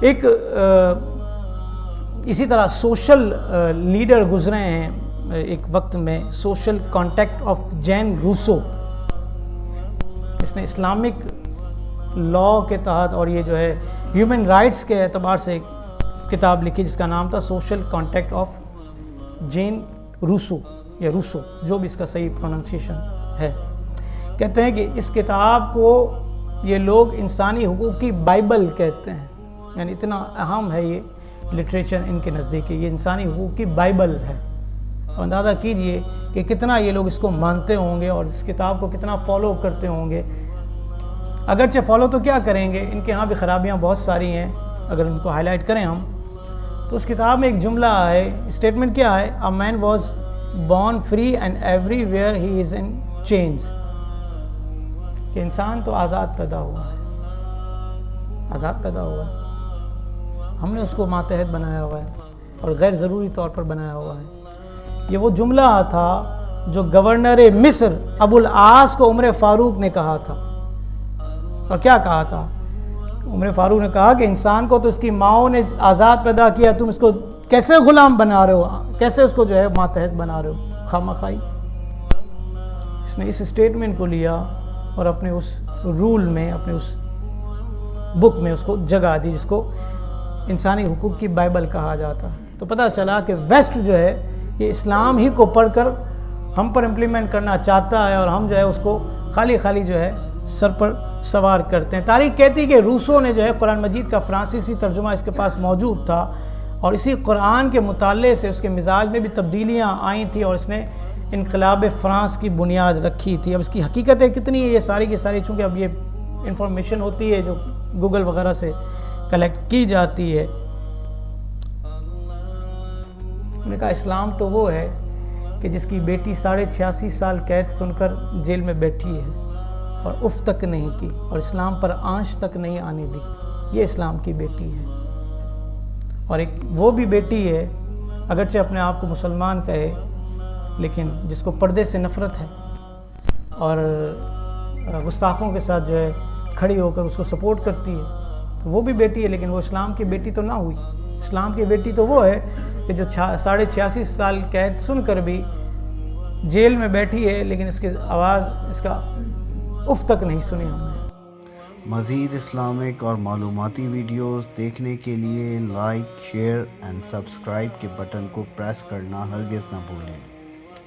ایک اسی طرح سوشل لیڈر گزرے ہیں ایک وقت میں، social contact of Jean Rousseau. اس نے اسلامک لا کے تحت اور یہ جو ہے ہیومن رائٹس کے اعتبار سے ایک کتاب لکھی جس کا نام تھا social contact of Jean Rousseau یا روسو، جو بھی اس کا صحیح پروننسیشن ہے. کہتے ہیں کہ اس کتاب کو یہ لوگ انسانی حقوق کی بائبل کہتے ہیں، یعنی اتنا اہم ہے یہ لٹریچر ان کے نزدیک، یہ انسانی حقوق کی بائبل ہے. اور اندازہ کیجئے کہ کتنا یہ لوگ اس کو مانتے ہوں گے اور اس کتاب کو کتنا فالو کرتے ہوں گے. اگرچہ فالو تو کیا کریں گے، ان کے ہاں بھی خرابیاں بہت ساری ہیں. اگر ان کو ہائی لائٹ کریں ہم تو اس کتاب میں ایک جملہ ہے، اسٹیٹمنٹ کیا ہے، a man was born free and everywhere he is in chains. کہ انسان تو آزاد پیدا ہوا ہے، آزاد پیدا ہوا ہے، ہم نے اس کو ماتحت بنایا ہوا ہے اور غیر ضروری طور پر بنایا ہوا ہے. یہ وہ جملہ تھا جو گورنر مصر ابو العاص کو عمر فاروق نے کہا تھا. اور کیا کہا تھا؟ عمر فاروق نے کہا کہ انسان کو تو اس کی ماؤں نے آزاد پیدا کیا، تم اس کو کیسے غلام بنا رہے ہو، کیسے اس کو جو ہے ماتحت بنا رہے ہو خامخائی. اس نے اس اسٹیٹمنٹ کو لیا اور اپنے اس رول میں، اپنے اس بک میں اس کو جگہ دی جس کو انسانی حقوق کی بائبل کہا جاتا ہے. تو پتہ چلا کہ ویسٹ جو ہے یہ اسلام ہی کو پڑھ کر ہم پر امپلیمنٹ کرنا چاہتا ہے اور ہم جو ہے اس کو خالی جو ہے سر پر سوار کرتے ہیں. تاریخ کہتی کہ روسو نے جو ہے قرآن مجید کا فرانسیسی ترجمہ اس کے پاس موجود تھا اور اسی قرآن کے مطالعے سے اس کے مزاج میں بھی تبدیلیاں آئی تھیں اور اس نے انقلاب فرانس کی بنیاد رکھی تھی. اب اس کی حقیقتیں کتنی ہیں یہ ساری کی ساری، چونکہ اب یہ انفارمیشن ہوتی ہے جو گوگل وغیرہ سے کلیکٹ کی جاتی ہے. انہوں نے کہا اسلام تو وہ ہے کہ جس کی بیٹی 86.5 سال قید سن کر جیل میں بیٹھی ہے اور اف تک نہیں کی اور اسلام پر آنچ تک نہیں آنے دی. یہ اسلام کی بیٹی ہے. اور ایک وہ بھی بیٹی ہے اگرچہ اپنے آپ کو مسلمان کہے لیکن جس کو پردے سے نفرت ہے اور گستاخوں کے ساتھ جو ہے کھڑی ہو کر اس کو سپورٹ کرتی ہے. تو وہ بھی بیٹی ہے لیکن وہ اسلام کی بیٹی تو نہ ہوئی. اسلام کی بیٹی تو وہ ہے کہ جو 86.5 سال قید سن کر بھی جیل میں بیٹھی ہے لیکن اس کی آواز، اس کا اف تک نہیں سنی ہم نے. مزید اسلامک اور معلوماتی ویڈیوز دیکھنے کے لیے لائک، شیئر اینڈ سبسکرائب کے بٹن کو پریس کرنا ہرگز نہ بھولیں.